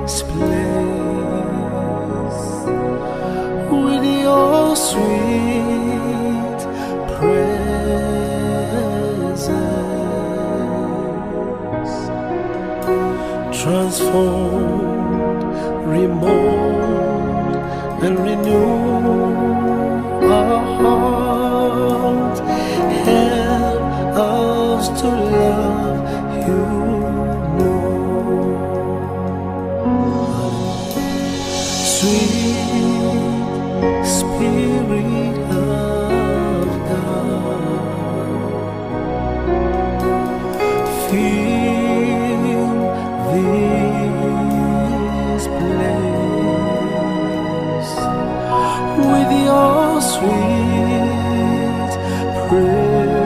this place with your sweet presence. Transform, remold, and renew our hearts. Help us to love you more. Sweet Spirit of God, fill this place with your sweet presence.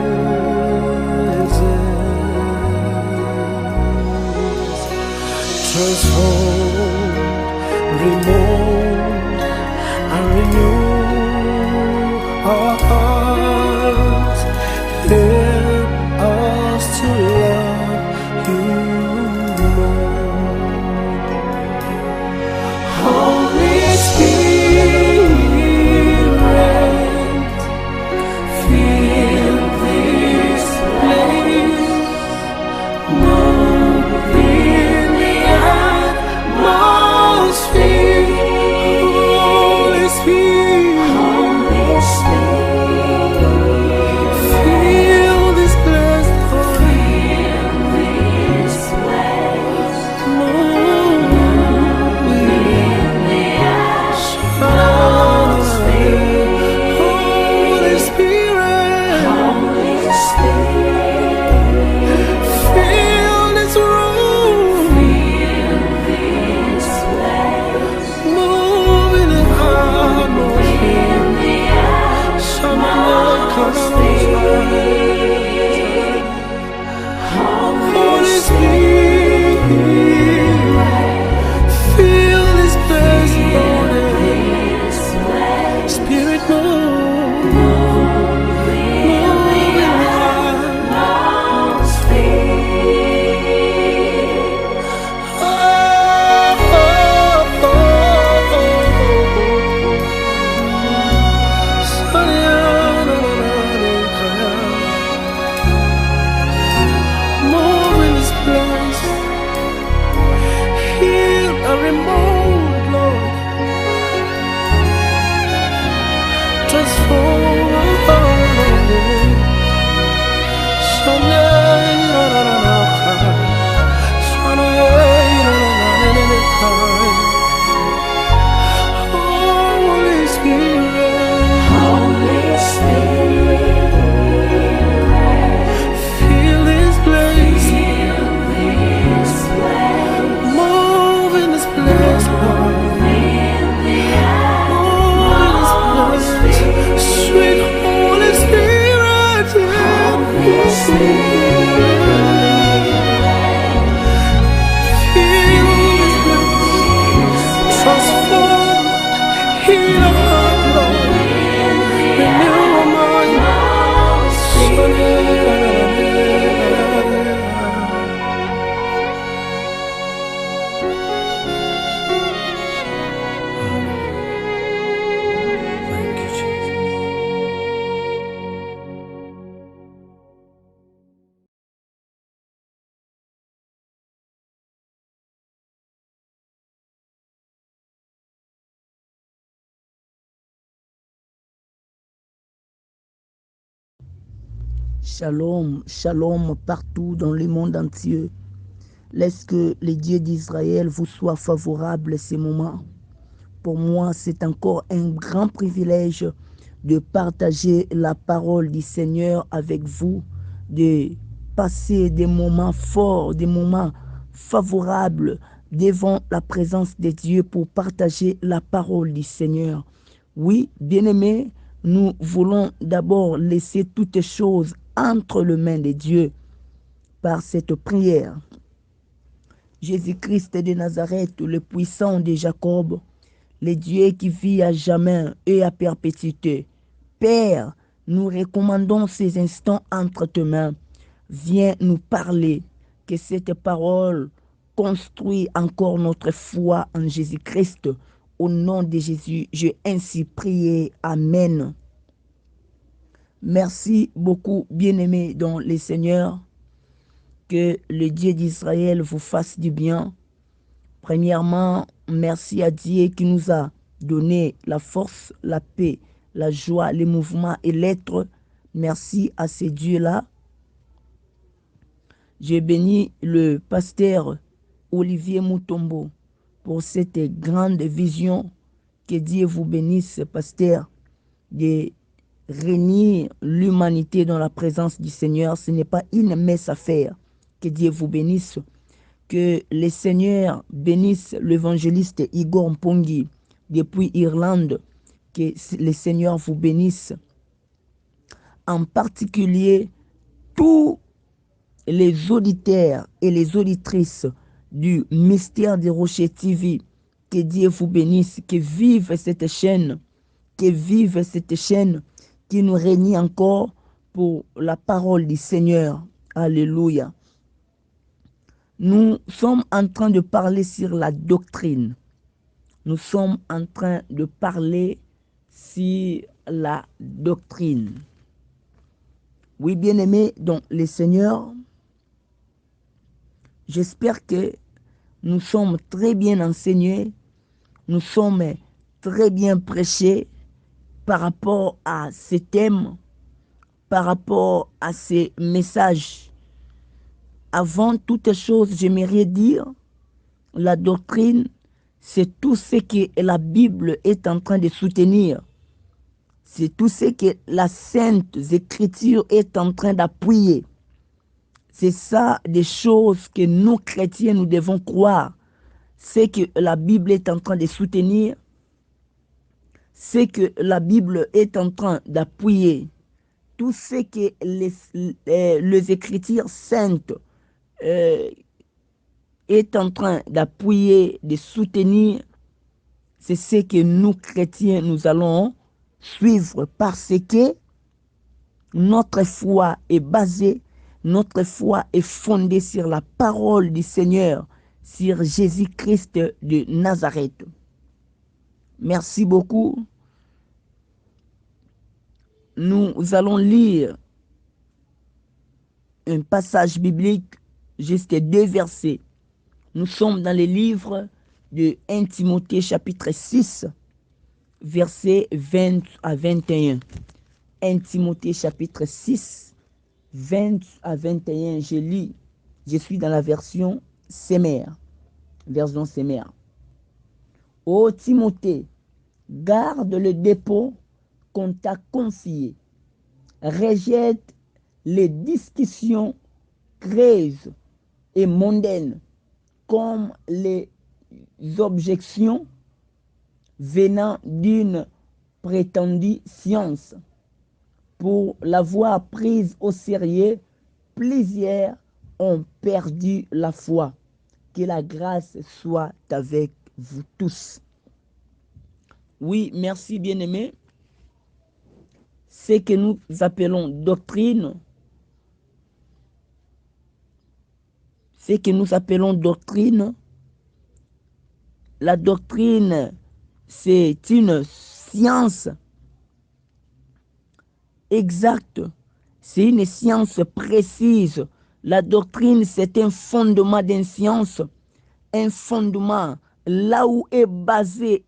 Transform, remold, and renew our hearts. Help us to love you more. Holy Spirit, fill this place. Move in the atmosphere. Holy Spirit, fill this place, Lord. Move in the atmosphere. Holy Spirit, fill this room. Move in the atmosphere. Holy Spirit, fill this place, Lord. Spirit, move, move in the move in this place. Heal and remove, Lord. Transform. Holy Spirit, fill this place. Move in this place, Lord. Move in this place. Sweet Holy Spirit, fill this place. Transform, heal our heart, Lord. Renew our mind. Thank you, Jesus. Shalom, shalom partout dans le monde entier. Laisse que les dieux d'Israël vous soient favorables ces moments. Pour moi, c'est encore un grand privilège de partager la parole du Seigneur avec vous, de passer des moments forts, des moments favorables devant la présence de Dieu pour partager la parole du Seigneur. Oui, bien-aimés, nous voulons d'abord laisser toutes choses entre les mains de Dieu par cette prière. Jésus-Christ de Nazareth, le puissant de Jacob, le Dieu qui vit à jamais et à perpétuité. Père, nous recommandons ces instants entre tes mains. vient nous parler, que cette parole construit encore notre foi en Jésus-Christ. Au nom de Jésus, j'ai ainsi prié. Amen. Merci beaucoup, bien-aimés dans le Seigneur. Que le Dieu d'Israël vous fasse du bien. Premièrement, merci à Dieu qui nous a donné la force, la paix, la joie, les mouvements et l'être. Merci à ces dieux-là. Je bénis le pasteur Olivier Mutombo pour cette grande vision. Que Dieu vous bénisse, pasteur, de réunir l'humanité dans la présence du Seigneur. Ce n'est pas une mince affaire. Que Dieu vous bénisse. Que le Seigneur bénisse l'évangéliste Igor Mpongi depuis Irlande. Que le Seigneur vous bénisse. En particulier, tous les auditeurs et les auditrices du Mystère des Rochers TV. Que Dieu vous bénisse. Que vive cette chaîne. Que vive cette chaîne qui nous réunit encore pour la parole du Seigneur. Alléluia. Nous sommes en train de parler sur la doctrine. Nous sommes en train de parler sur la doctrine. Oui, bien-aimés, donc les seigneurs, j'espère que nous sommes très bien enseignés, nous sommes très bien prêchés par rapport à ces thèmes, par rapport à ces messages. Avant toute chose, j'aimerais dire, la doctrine, c'est tout ce que la Bible est en train de soutenir. C'est tout ce que la Sainte Écriture est en train d'appuyer. C'est ça des choses que nous, chrétiens, nous devons croire. C'est que la Bible est en train de soutenir. C'est que la Bible est en train d'appuyer. Tout ce que les Écritures saintes est en train d'appuyer, de soutenir, c'est ce que nous, chrétiens, nous allons suivre parce que notre foi est basée, notre foi est fondée sur la parole du Seigneur, sur Jésus-Christ de Nazareth. Merci beaucoup. Nous allons lire un passage biblique, juste 2 versets. Nous sommes dans les livres de 1 Timothée chapitre 6, versets 20 à 21. 1 Timothée chapitre 6, 20 à 21. Je lis, je suis dans la version Semer. Version Semer. Ô Timothée, garde le dépôt qu'on t'a confié. Rejette les discussions creuses et mondaines comme les objections venant d'une prétendue science. Pour l'avoir prise au sérieux, plusieurs ont perdu la foi. Que la grâce soit avec vous tous. Oui, merci bien-aimés. Ce que nous appelons doctrine, la doctrine, c'est une science exacte, c'est une science précise. La doctrine, c'est un fondement d'une science, un fondement là où est basé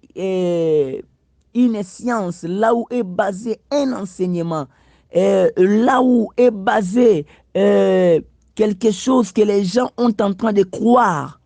une science, là où est basé un enseignement, là où est basé quelque chose que les gens ont en train de croire.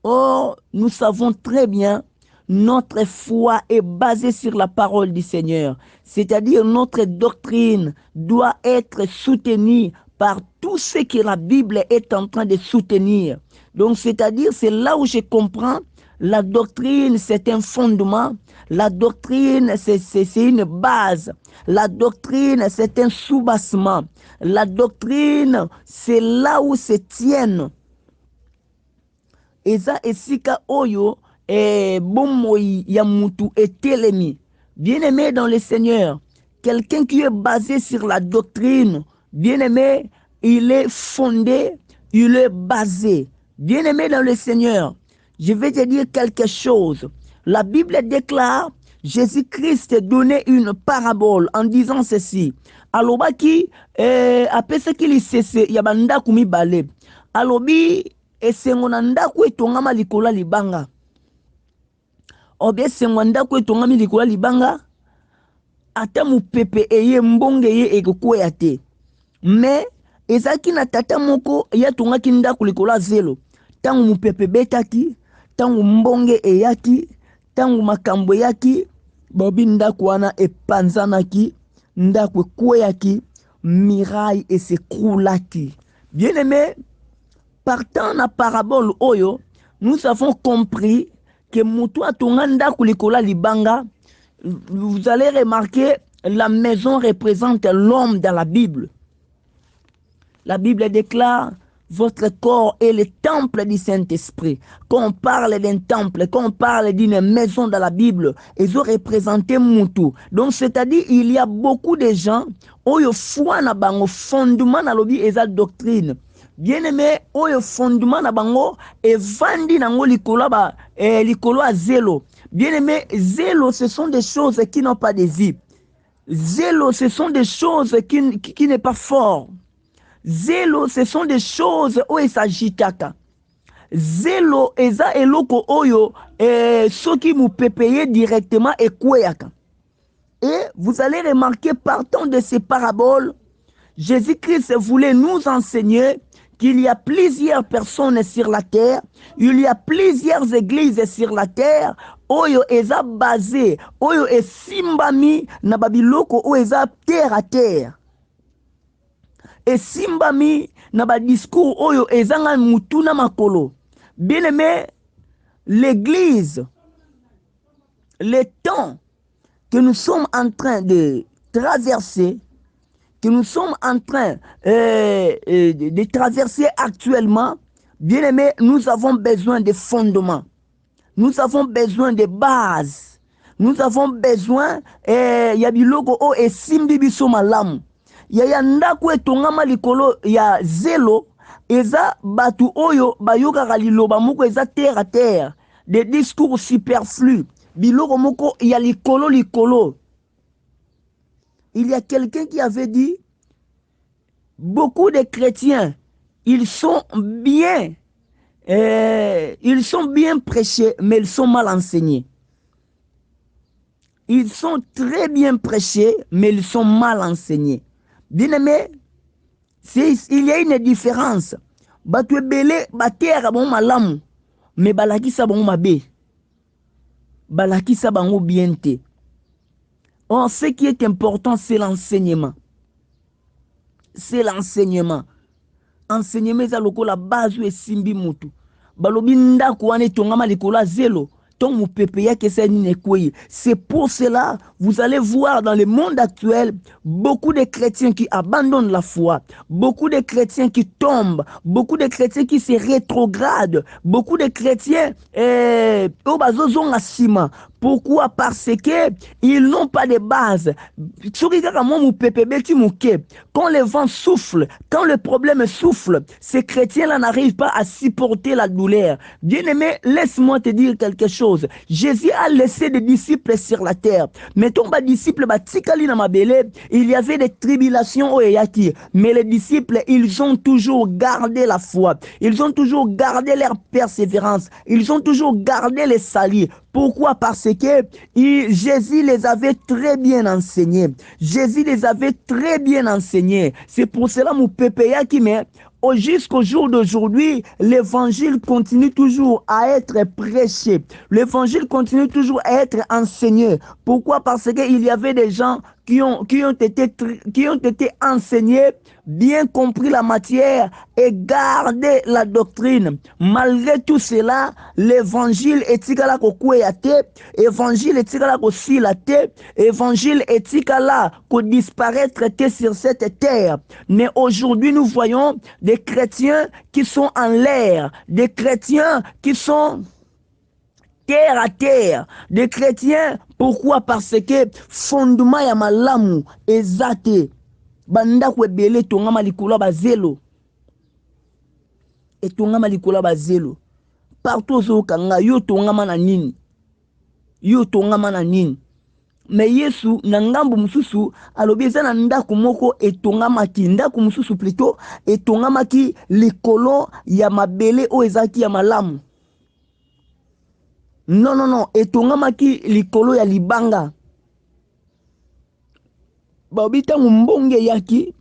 Or, nous savons très bien, notre foi est basée sur la parole du Seigneur. C'est-à-dire, notre doctrine doit être soutenue par tout ce que la Bible est en train de soutenir. Donc, c'est-à-dire, c'est là où je comprends, la doctrine, c'est un fondement. La doctrine, c'est une base. La doctrine, c'est un soubassement. La doctrine, c'est là où se tiennent. Eza esika oyo bomoi ya mutu etelemi. Bien-aimé dans le Seigneur, quelqu'un qui est basé sur la doctrine, bien-aimé, il est fondé, il est basé. Bien-aimé dans le Seigneur, je vais te dire quelque chose. La Bible déclare, Jésus-Christ donnait une parabole en disant ceci. Alobaki, après ce qu'il s'est yabanda kumi bale. Alobi, esengo na ndako etongama likola libanga. Obie esengo ndako etongami likola libanga. Ata mupepe eye mbonge ye ekokwea te. Mais ezaki na tata moko ya tongaki ndako likola zelo. Tangu mupepe betaki, tangu mbonge eyaki, tangu makambo yaki, bobi ndako wana epanzanaki, ndako ekweyaki, miraille s'écroulaki. Bien-aimé, partant na parabole oyo, nous avons compris que mutu atonga ndako likola libanga. Vous allez remarquer, la maison représente l'homme dans la Bible. La Bible déclare, votre corps est le temple du Saint-Esprit. Quand on parle d'un temple, quand on parle d'une maison dans la Bible, ils ont représenté Moutou. Donc, c'est-à-dire, il y a beaucoup de gens, oyo foi na bango, fondement na lobi eza doctrine. Bien-aimé, oyo fondement na bango, et vandi nango likolo ba, likolo a zélo. Bien-aimé, zélo, ce sont des choses qui n'ont pas de vie. Zélo, ce sont des choses qui n'est pas fort. Zélo, ce sont des choses où il s'agit kaka. Zélo, eza eloko oyo, ceux qui vous payer directement et kweyaka. Et vous allez remarquer, partant de ces paraboles, Jésus-Christ voulait nous enseigner qu'il y a plusieurs personnes sur la terre, il y a plusieurs églises sur la terre, oyo eza basé, oyo esimbami na babiloko oyo eza terre à terre. Et simbami na ba discours oyo ezanga mutuna makolo. Bien aimé, l'église, le temps que nous sommes en train de traverser, que nous sommes en train de traverser actuellement, bien aimé, nous avons besoin de fondements. Nous avons besoin de bases. Nous avons besoin ya biloko o esimbi biso malamu. Ya ndako etongama likolo ya zelo eza batu oyo bayokaka liloba moko eza terre à terre, des discours superflus, biloko moko ya likolo likolo. Il y a quelqu'un qui avait dit, beaucoup de chrétiens, ils sont bien prêchés, mais ils sont mal enseignés. Ils sont très bien prêchés, mais ils sont mal enseignés. Bien-aimé, il y a une différence. Batu ebele batera bon malamu, mais balakisa bon mabe. Balakisa bango bien te. Or, ce qui est important, c'est l'enseignement. C'est l'enseignement. Enseignement, c'est la base de simbi mutu. Balobi ndako wane tongama likola zelo. C'est pour cela, vous allez voir dans le monde actuel, beaucoup de chrétiens qui abandonnent la foi, beaucoup de chrétiens qui tombent, beaucoup de chrétiens qui se rétrogradent, beaucoup de chrétiens pourquoi? Parce que ils n'ont pas de base. Quand le vent souffle, quand le problème souffle, ces chrétiens-là n'arrivent pas à supporter la douleur. Bien-aimé, laisse-moi te dire quelque chose. Jésus a laissé des disciples sur la terre. Mettons les disciples, il y avait des tribulations au Eyaki. Mais les disciples, ils ont toujours gardé la foi. Ils ont toujours gardé leur persévérance. Ils ont toujours gardé les salis. Pourquoi? Parce que Jésus les avait très bien enseignés. Jésus les avait très bien enseignés. C'est pour cela, mon pépéa qui met jusqu'au jour d'aujourd'hui, l'évangile continue toujours à être prêché. L'évangile continue toujours à être enseigné. Pourquoi? Parce qu'il y avait des gens qui ont été enseignés, bien compris la matière et gardé la doctrine. Malgré tout cela, l'évangile etikala ko kweyate, évangile etikala ko silate, évangile etikala ko disparaître sur cette terre. Mais aujourd'hui, nous voyons des chrétiens qui sont en l'air, des chrétiens qui sont terre à terre, des chrétiens. Pourquoi? Parce que fondement ya malamu ezate. bandako ebele etongama likolo ya bazelo, etongama likolo ya bazelo. Partout ozokanga yo tongama na nini, yo tongama na nini. Me Yesu na ngambo mususu alobi eza na ndako moko etongamaki, ndako mususu plutôt etongamaki likolo ya mabele oyo ezalaki ya malamu. Non non non, etongamaki likolo ya libanga. Babi tangu mbonge yaki,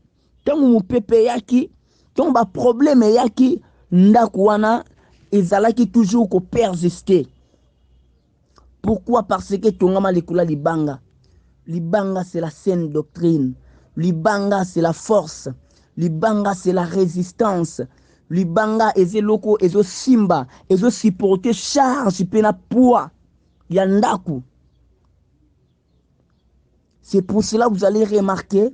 tangu mupepe yaki, tangu ba problème yaki, ndako wana ezalaki toujours ko persister. Pourquoi? Parce que tongama likolo libanga. Libanga c'est la saine doctrine. Libanga c'est la force. Libanga c'est la résistance. Libanga ezeloko ezo simba, ezo supporter charge pena poids ya ndaku. C'est pour cela que vous allez remarquer,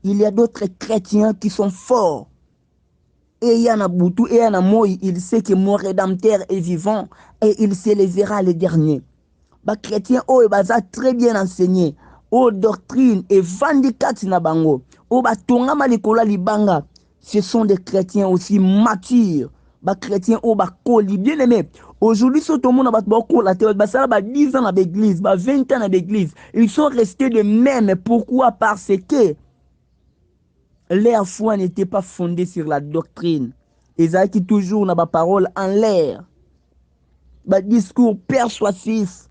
il y a d'autres chrétiens qui sont forts. Et il y en a beaucoup, et il y en a moi, il sait que mon rédempteur est vivant et il s'élèvera le dernier. Les chrétiens, ils sont très bien enseignés. Aux doctrines et vandikati na bango. Aux batongama likola libanga. Ce sont des chrétiens aussi matures. Les chrétiens, ils sont bien aimés. Aujourd'hui, tout le monde a 10 ans dans l'église, 20 ans dans l'église. Ils sont restés de même. Pourquoi? Parce que leur foi n'était pas fondée sur la doctrine. Ils ont toujours na parole en l'air. Discours persuasif.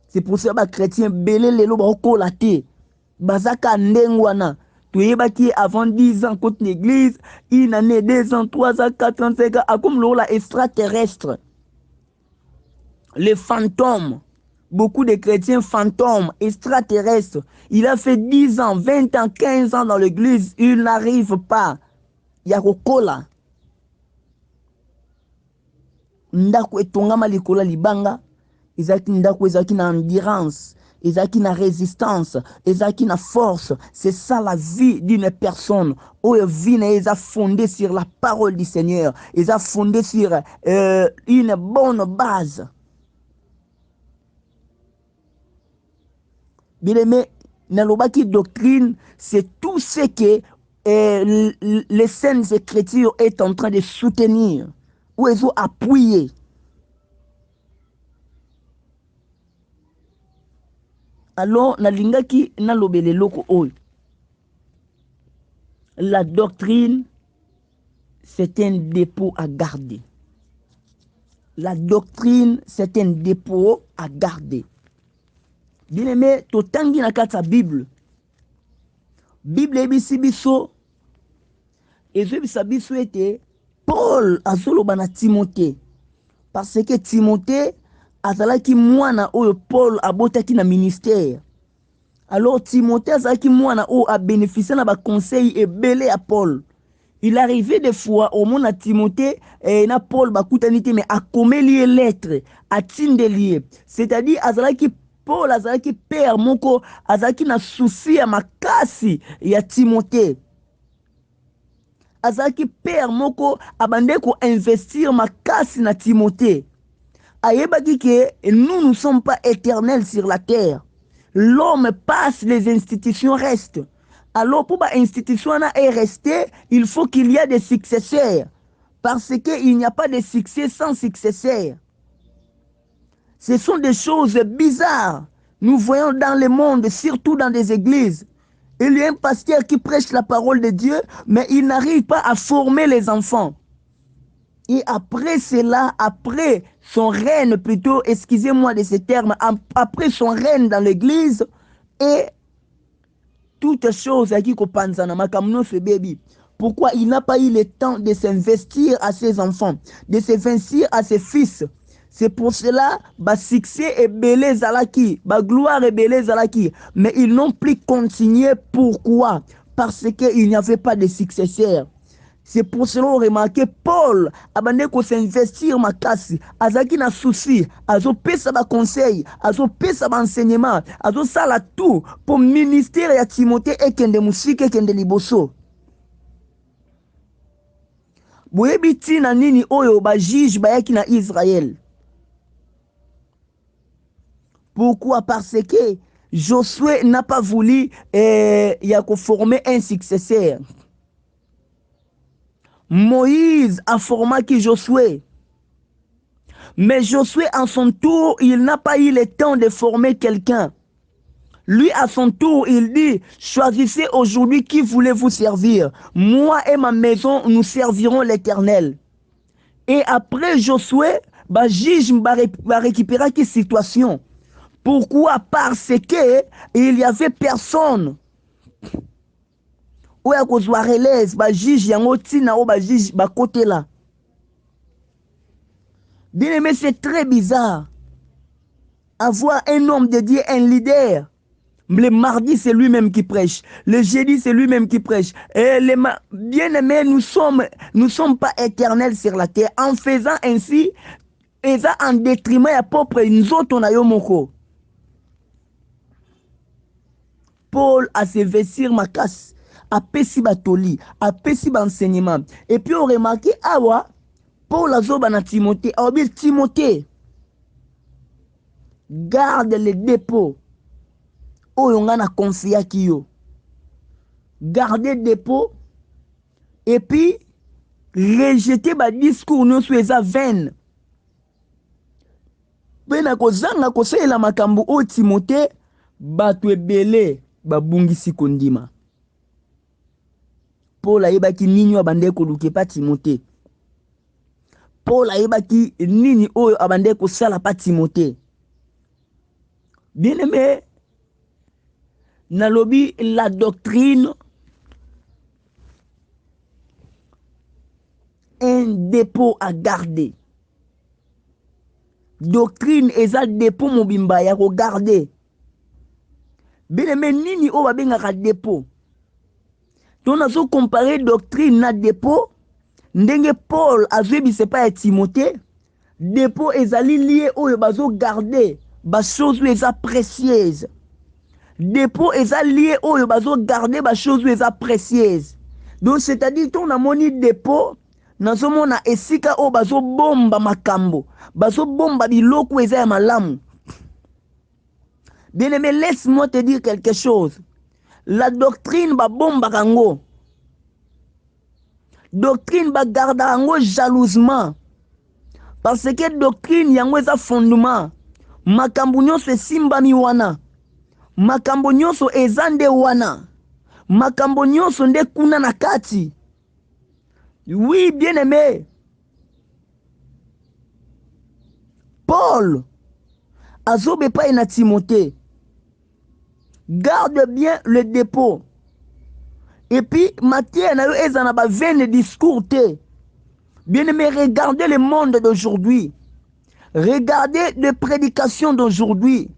C'est pour ça que les chrétiens belé lelo ba okolate. Bazaka ndengwana. Tuyebaki avant 10 ans contre l'église, une année, 2 ans, 3 ans, 4 ans, 5 ans, comme l'eau extraterrestre. Les fantômes. Beaucoup de chrétiens fantômes, extraterrestres. Il a fait 10 ans, 20 ans, 15 ans dans l'église, il n'arrive pas. Yakokola. Ndako etongama likola libanga, ezaki ndako ezaki na endurance, ezaki na résistance, ezaki na force. C'est ça la vie d'une personne. Oyo vie na eza fondée sur la parole du Seigneur, eza fondée sur une bonne base. Bien aimé, nalobaki doctrine, c'est tout ce que les saintes écritures est en train de soutenir. Ou ils ont appuyé. Alors, nalingaki nalobele loko oy. La doctrine, c'est un dépôt à garder. La doctrine, c'est un dépôt à garder. Bien aimé, totangi na kata Bible. Bible ebisi biso. Ezo ebisa biso ete Paul azoloba na Timothée. Parce que Timothée azalaki mwana oyo Paul abotaki na ministère. Alors Timothée azalaki mwana oyo a bénéficié na ba conseil ebele à Paul. Il arrivait des fois au monde à Timothée et na Paul bakutani te mais a komeli lettre a tindeli. C'est-à-dire azalaki Paul azalaki père moko azalaki na souci ya makasi ya Timothée. Azaki père moko abande ko investir makasi na Timothée. Ayebaki que nous ne sommes pas éternels sur la terre. L'homme passe, les institutions restent. Alors pour que l'institution est restée, il faut qu'il y ait des successeurs. Parce qu'il n'y a pas de succès sans successeur. Ce sont des choses bizarres. Nous voyons dans le monde, surtout dans des églises. Il y a un pasteur qui prêche la parole de Dieu, mais il n'arrive pas à former les enfants. Et après cela, après son règne plutôt, excusez-moi de ces termes, après son règne dans l'église, et toutes choses qui kopanzana makamno ce baby. Pourquoi il n'a pas eu le temps de s'investir à ses enfants, de s'investir à ses fils? C'est pour cela, bah succès est belé zalaki, bah gloire est belé zalaki, mais ils n'ont plus continué. Pourquoi? Parce qu'il n'y avait pas de successeurs. C'est pour cela qu'on remarque Paul abandé ko s'investir ma classe, azaki na souci, azo pesa ba conseil, azo pesa ba enseignement, azo sala tout pour ministère ya Timothée et kende musike kende liboso. Boyebi tina nini oyo ba juge bayaki na Israël. Pourquoi? Parce que Josué n'a pas voulu former un successeur. Moïse a formé Josué. Mais Josué, en son tour, il n'a pas eu le temps de former quelqu'un. Lui, à son tour, il dit, choisissez aujourd'hui qui voulez vous servir. Moi et ma maison, nous servirons l'Éternel. Et après Josué, juge va récupérer quelle situation. Pourquoi? Parce que il y avait personne. Ou à cause relève, juge yango tina ou juge côté là. Bien aimé, c'est très bizarre. Avoir un homme de Dieu, un leader. Le mardi, c'est lui-même qui prêche. Le jeudi, c'est lui-même qui prêche. Et bien aimé, nous sommes pas éternels sur la terre. En faisant ainsi, et ça en détriment à propre nous autres on a eu moko. Paul a se vestir ma casse, a pesi batoli, a pesi enseignement. Et puis on remarque, awa, Paul a zoba na Timothée, a obil Timothée, garde les dépôts. Oyo nga na confia ki yo. Garder dépôt et puis rejeter ba discours non sous eza vaine. Bena kozanga kosalela makambo o Timothée bato ebele babungisi kondima. Paul ayebaki nini abande koluke pa Timothée. Paul ayebaki nini oyo abande kosala pa Timothée. Bien aimé, nalobi la doctrine, un dépôt à garder. Doctrine eza dépôt mobimba ya regarder. Bien aimé, nini o babengaka dépôt. Donc nazo comparer doctrine na dépôt. Ndenge Paul azwebise pa ya Timothée. Dépôt ezali lié oyo bazo garder ba chose eza précieuse. Dépôt eza lié oyo bazo garder ba chose eza précieuse. Donc c'est-à-dire ton amoni dépôt nazomona esika o bazo bomba makambo, bazo bomba biloko eza ya malamu. Bien aimé, laisse-moi te dire quelque chose. La doctrine ba bomba kango. Doctrine ba garda kango jalousement. Parce que doctrine yango eza fondement. Makambo nyonso esimbami wana. Makambo nyonso eza nde wana. Makambo nyonso nde kuna na kati. Oui, bien aimé. Paul azobe pa na Timothée. Garde bien le dépôt. Et puis Matthieu na yo eza na ba vaine discours te. Bien aimé, regardez le monde d'aujourd'hui. Regardez les prédications d'aujourd'hui.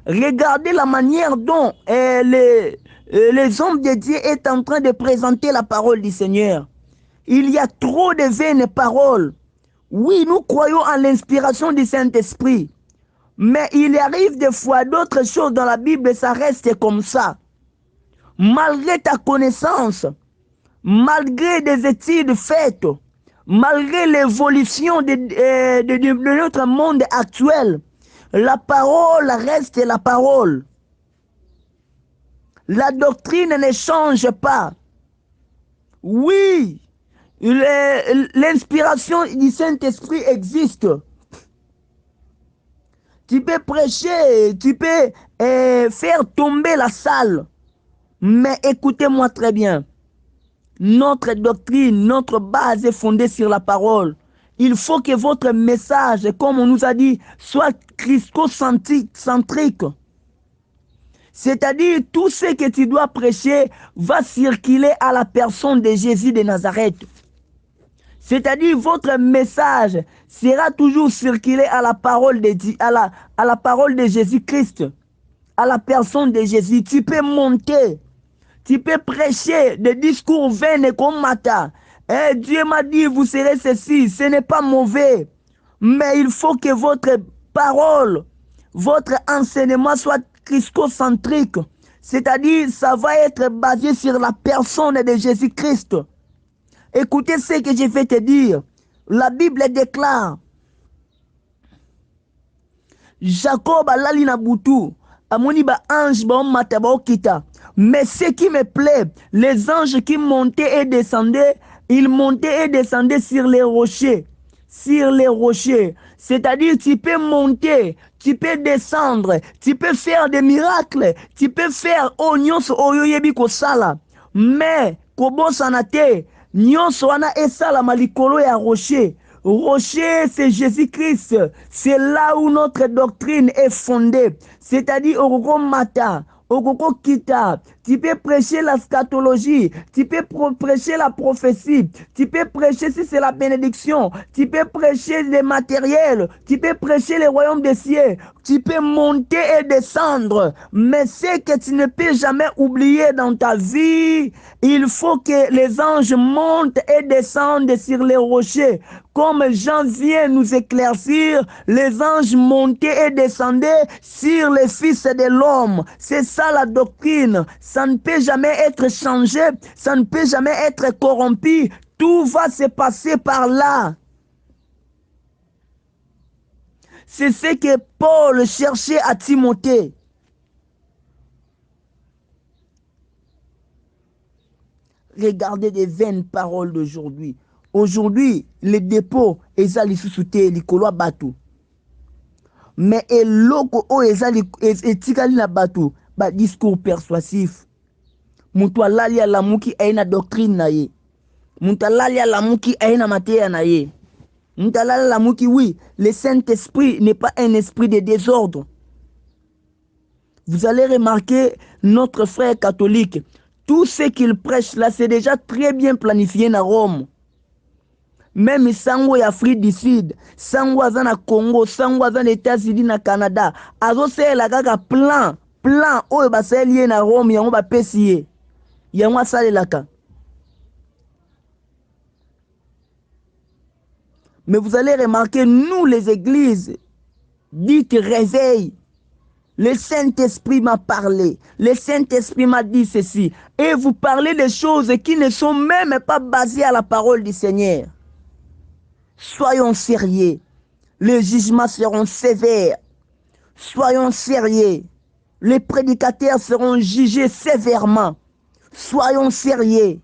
Regardez la manière dont les hommes de Dieu est en train de présenter la parole du Seigneur. Il y a trop de vaines paroles. Oui, nous croyons en l'inspiration du Saint-Esprit. Mais il arrive des fois d'autres choses dans la Bible, ça reste comme ça. Malgré ta connaissance, malgré des études faites, malgré l'évolution de notre monde actuel, la parole reste la parole. La doctrine ne change pas. Oui, l'inspiration du Saint-Esprit existe. Tu peux prêcher, tu peux faire tomber la salle. Mais écoutez-moi très bien. Notre doctrine, notre base est fondée sur la parole. Il faut que votre message, comme on nous a dit, soit christocentrique. C'est-à-dire, tout ce que tu dois prêcher va circuler à la personne de Jésus de Nazareth. C'est-à-dire, votre message sera toujours circulé à la parole de, à la parole de Jésus-Christ, à la personne de Jésus. Tu peux monter. Tu peux prêcher des discours vains comme Mata. Eh, Dieu m'a dit, vous serez ceci. Ce n'est pas mauvais. Mais il faut que votre parole, votre enseignement soit christocentrique. C'est-à-dire, ça va être basé sur la personne de Jésus-Christ. Écoutez ce que je vais te dire. La Bible déclare, Jacob alali na butu, amoni ba ange ba mata ba okita. Mais ce qui me plaît, les anges qui montaient et descendaient, ils montaient et descendaient sur les rochers. Sur les rochers. C'est-à-dire, tu peux monter, tu peux descendre, tu peux faire des miracles, tu peux faire nyonso oyo yebi kosala. Mais, kobosana te, nyonso wana esalama likolo ya rocher. Rocher, c'est Jésus-Christ. C'est là où notre doctrine est fondée. C'est-à-dire, au matin, Okoko Kita, tu peux prêcher la scatologie, tu peux prêcher la prophétie, tu peux prêcher si c'est la bénédiction, tu peux prêcher les matériels, tu peux prêcher les royaumes des cieux, tu peux monter et descendre. Mais ce que tu ne peux jamais oublier dans ta vie, il faut que les anges montent et descendent sur les rochers. Comme Jean vient nous éclaircir, les anges montaient et descendaient sur les fils de l'homme. C'est ça la doctrine. Ça ne peut jamais être changé, ça ne peut jamais être corrompu. Tout va se passer par là. C'est ce que Paul cherchait à Timothée. Regardez les vaines paroles d'aujourd'hui. Aujourd'hui, les dépôts, eza lisusu te likolo bato. Mais eloko o eza etikali na bato, ba discours persuasif. Mutu alali alamuki aina doctrine na ye. Mutu alali alamuki aina mateya na ye. Mutu alali alamuki, oui, le Saint-Esprit n'est pas un esprit de désordre. Vous allez remarquer notre frère catholique, tout ce qu'il prêche là, c'est déjà très bien planifié na Rome. Même sango ya Afrique du Sud, sango aza na Congo, sango aza na États-Unis na Canada, azosala kaka plan oyo basali ye na Rome yango bapesi ye. Yango asalelaka. Mais vous allez remarquer, nous les églises dites réveil. Le Saint-Esprit m'a parlé. Le Saint-Esprit m'a dit ceci. Et vous parlez des choses qui ne sont même pas basées à la parole du Seigneur. Soyons sérieux. Les jugements seront sévères. Soyons sérieux. Les prédicateurs seront jugés sévèrement. Soyons sérieux.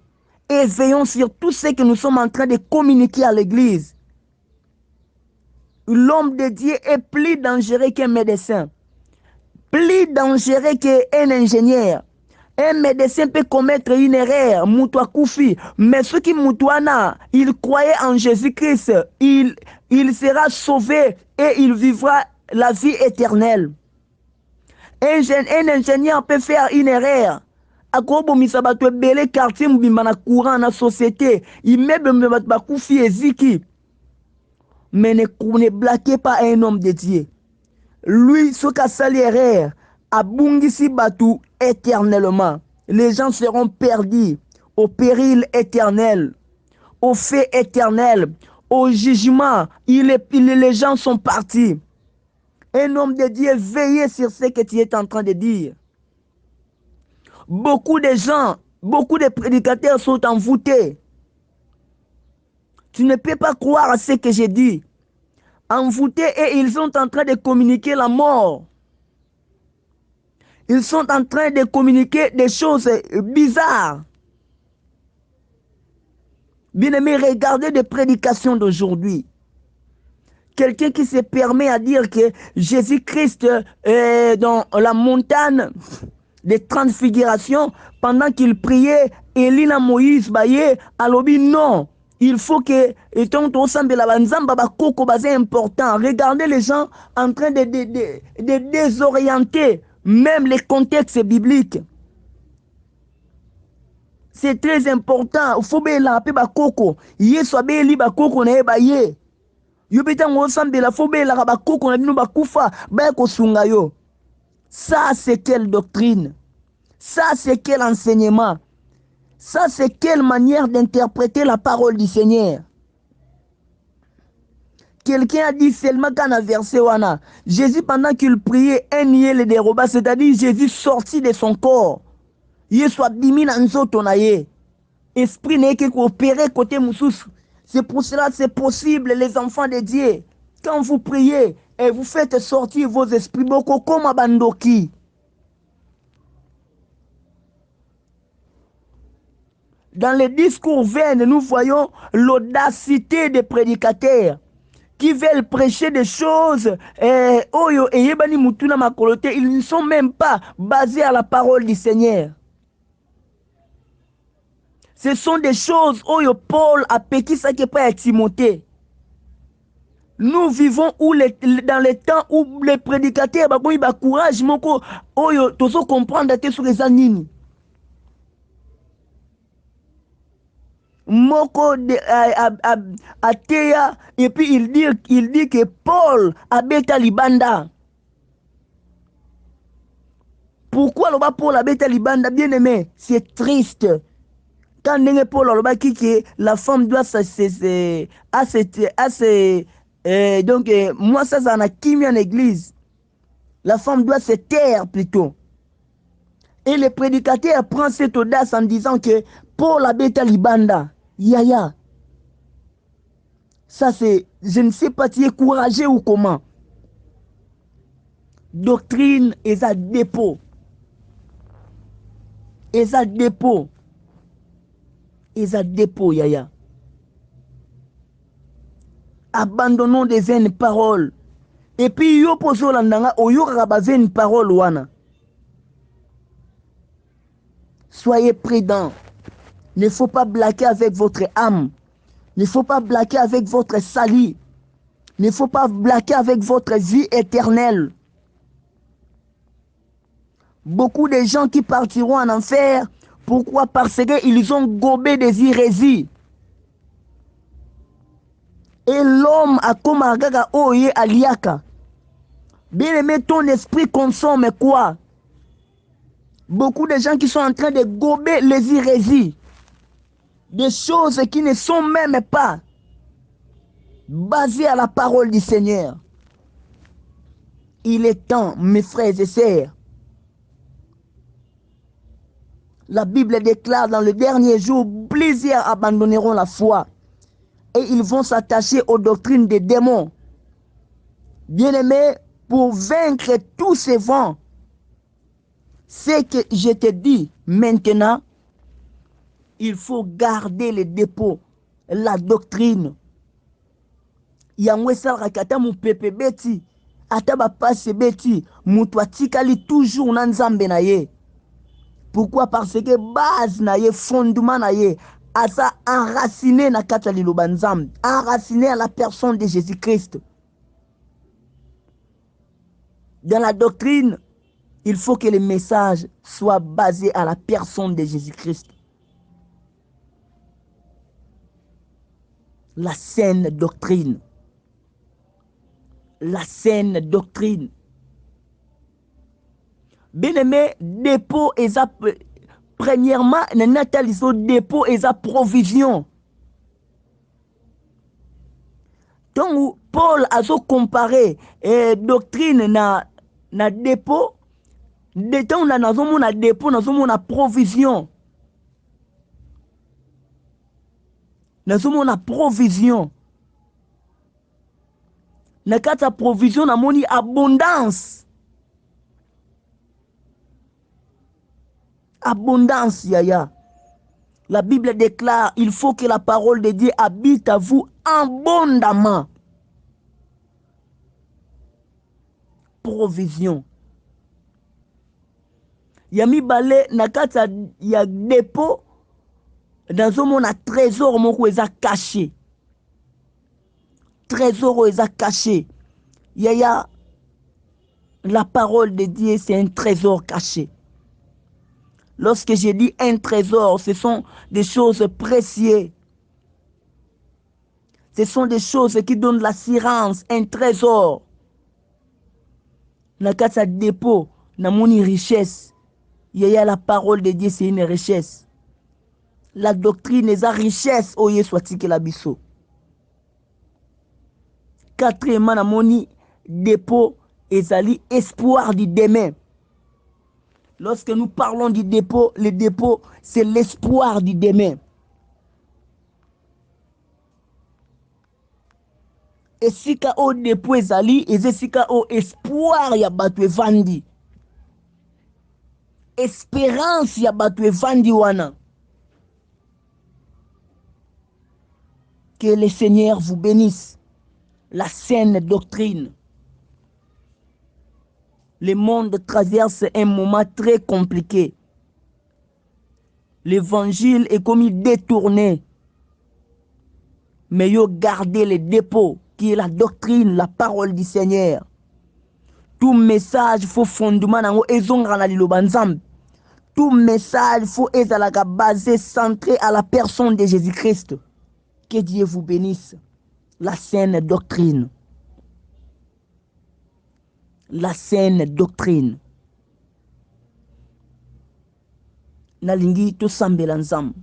Et veillons sur tout ce que nous sommes en train de communiquer à l'Église. L'homme de Dieu est plus dangereux qu'un médecin. Plus dangereux qu'un ingénieur. Un médecin peut commettre une erreur, Moutoua Koufi, mais ceux qui Moutouana, il croyait en Jésus-Christ, il sera sauvé et il vivra la vie éternelle. Un ingénieur peut faire une erreur. Akobo misabato belé quartier mbimana courant na société, immeuble mbimana Koufi et Ziki. Mais ne blaquez pas un homme de Dieu. Lui, ce qu'a sali erreur, abungisi batu éternellement. Les gens seront perdus au péril éternel, au fait éternel, au jugement. Les gens sont partis. Un homme de Dieu, veillez sur ce que tu es en train de dire. Beaucoup de gens, beaucoup de prédicateurs sont envoûtés. Tu ne peux pas croire à ce que j'ai dit. Envoûtés et ils sont en train de communiquer la mort. Ils sont en train de communiquer des choses bizarres. Bien-aimés, regardez des prédications d'aujourd'hui. Quelqu'un qui se permet à dire que Jésus-Christ est dans la montagne des transfigurations, pendant qu'il priait, Élie et Moïse, alobi non. Il faut que c'est important. Regardez les gens en train de désorienter même les contextes bibliques. C'est très important. Il faut que la paix bakoko. Yesu abeli bakoko na eba ye. Yobita ngosambela faut que la bakoko na bino bakufa ba ko sunga yo. Ça c'est quelle doctrine? Ça c'est quel enseignement? Ça, c'est quelle manière d'interpréter la parole du Seigneur? Quelqu'un a dit seulement qu'en a versé wana. Jésus, pendant qu'il priait, un nié le déroba, c'est-à-dire Jésus sorti de son corps. Yesu abimi na nzoto na ye. Esprit n'est que coopérer côté moussous. C'est pour cela que c'est possible, les enfants de Dieu. Quand vous priez et vous faites sortir vos esprits, beaucoup comme abandoki. Dans les discours vains, nous voyons l'audacité des prédicateurs qui veulent prêcher des choses, ils ne sont même pas basés à la parole du Seigneur. Ce sont des choses où Paul a péqué ça qui n'est pas à Timothée. Nous vivons dans les temps où les prédicateurs ont eu courage, ils comprendre sur les années. Moko ateya et puis il dit que Paul a bêta libanda. Pourquoi le Paul a bêta libanda, bien aimé? C'est triste. Quand Paul a dit que la femme doit donc moi ça en a qui mis en église. La femme doit se taire plutôt. Et le prédicateur prend cette audace en disant que Paul a bêta libanda. Yaya. Ça c'est, je ne sais pas si tu es courageux ou comment. Doctrine et à dépôt. Et à dépôt. Et à dépôt, yaya. Abandonnons des vaines paroles. Et puis, yo poso landanga, oyo raba vaine parole wana. Soyez prudents. Il ne faut pas blaguer avec votre âme. Il ne faut pas blaguer avec votre salut. Il ne faut pas blaguer avec votre vie éternelle. Beaucoup de gens qui partiront en enfer, pourquoi? Parce qu'ils ont gobé des hérésies. Et l'homme a comme agaga oye aliaka. Bien aimé, ton esprit consomme quoi? Beaucoup de gens qui sont en train de gober les hérésies. Des choses qui ne sont même pas basées à la parole du Seigneur. Il est temps, mes frères et sœurs. La Bible déclare dans le dernier jour, plusieurs abandonneront la foi et ils vont s'attacher aux doctrines des démons. Bien-aimé, pour vaincre tous ces vents, c'est que je te dis maintenant, il faut garder les dépôts, la doctrine. Yangwe sarakata mu pepe beti, ataba passe beti, mutu atikali toujours na nzambe na ye. Pourquoi? Parce que base na ye, fondement na ye, asa enraciné na kata liloba nzambe, enraciné à la personne de Jésus-Christ. Dans la doctrine, il faut que le message soit basé à la personne de Jésus-Christ. La saine doctrine. La saine doctrine. Bien-aimé, dépôt et premièrement, nataliso dépôt et provision. Donc, Paul a comparé doctrine na dépôt. De temps on a na dépôt, na provision. Na provision. Na kata provision na moni abondance. Abondance, yaya. La Bible déclare, il faut que la parole de Dieu habite à vous abondamment. Provision. Yami balé nakata ya dépôt dans mon trésor moko eza caché. Trésor eza caché. Yaya, la parole de Dieu c'est un trésor caché. Lorsque je dis un trésor, ce sont des choses précieuses. Ce sont des choses qui donnent l'assurance, un trésor. Nakata dépôt, na moni richesse. Yaya, la parole de Dieu, c'est une richesse. La doctrine est la richesse. Oye soit que la biso. Quatrièmement, na moni dépôt, ezali espoir du demain. Lorsque nous parlons du dépôt, le dépôt, c'est l'espoir du demain. Et si ka o dépôt ezali, et si ka o espoir ya batu evandi. Espérance ya batu evandi wana. Que le Seigneur vous bénisse. La saine doctrine. Le monde traverse un moment très compliqué. L'évangile est comme détourné. Mais yo gardez le dépôt qui est la doctrine, la parole du Seigneur. Tout message faut fondement nango ezonga na liloba nzambe. Tout message faut ezalaka basé centré à la personne de Jésus-Christ. Que Dieu vous bénisse. La saine doctrine. La saine doctrine. Nalingi to sambela nzambe.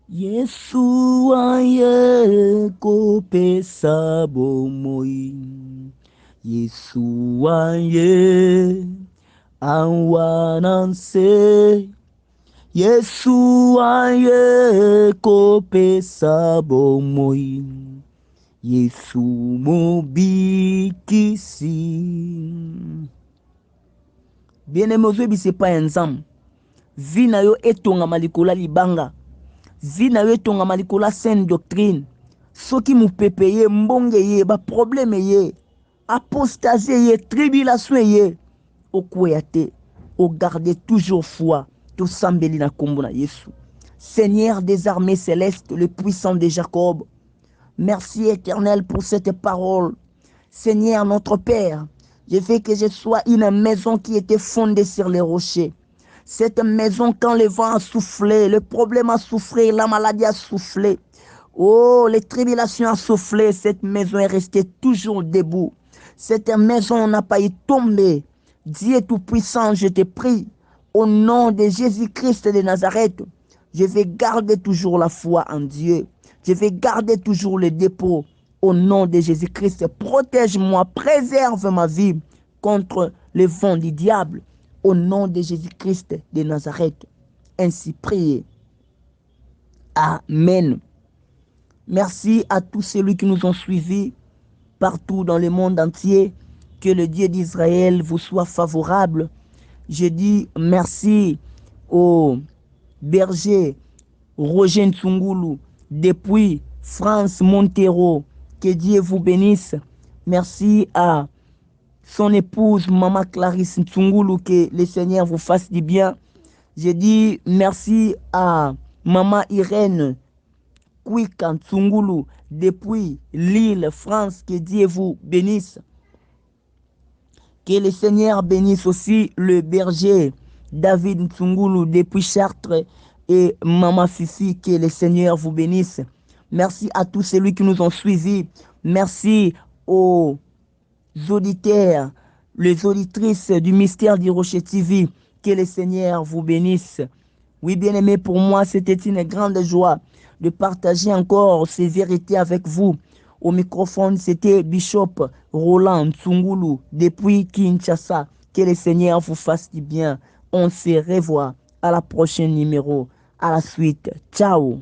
Yesu aye kopesa bomoi. Yesu aye awananse. Yesu aye kopesa bomoi. Yesu mobikisi. Bien-aimé ozwebi c'est pas ensemble. Vi na yo etongama likolo libanga. Vi na yo etongama likolo saine doctrine. Soki mupepe ye, mbonge ye, ba problème ye, apostasie ye, tribulation ye, okweya te, o garder toujours foi, to sambeli na kombo na Yesu. Seigneur des armées célestes, le puissant de Jacob, merci éternel pour cette parole. Seigneur notre Père, je veux que je sois une maison qui était fondée sur les rochers. Cette maison, quand le vent a soufflé, le problème a soufflé, la maladie a soufflé, oh, les tribulations ont soufflé, cette maison est restée toujours debout. Cette maison n'a pas eu tombé. Dieu Tout-Puissant, je te prie, au nom de Jésus-Christ de Nazareth, je vais garder toujours la foi en Dieu. Je vais garder toujours le dépôt. Au nom de Jésus-Christ, protège-moi, préserve ma vie contre les vents du diable. Au nom de Jésus-Christ de Nazareth. Ainsi priez. Amen. Merci à tous ceux qui nous ont suivis partout dans le monde entier. Que le Dieu d'Israël vous soit favorable. Je dis merci au berger Roger Ntsungulu depuis France Montero. Que Dieu vous bénisse. Merci à son épouse, Maman Clarisse Ntsungulu, que le Seigneur vous fasse du bien. Je dis merci à Maman Irène Kwika Ntsungulu depuis Lille, France. Que Dieu vous bénisse. Que le Seigneur bénisse aussi le berger David Ntsungulu depuis Chartres et Maman Fifi. Que le Seigneur vous bénisse. Merci à tous ceux qui nous ont suivis. Merci aux auditeurs, les auditrices du Mystère du Rocher TV. Que le Seigneur vous bénisse. Oui, bien-aimés, pour moi, c'était une grande joie de partager encore ces vérités avec vous. Au microphone, c'était Bishop Roland Ntsungulu depuis Kinshasa. Que le Seigneur vous fasse du bien. On se revoit à la prochaine numéro. À la suite. Ciao.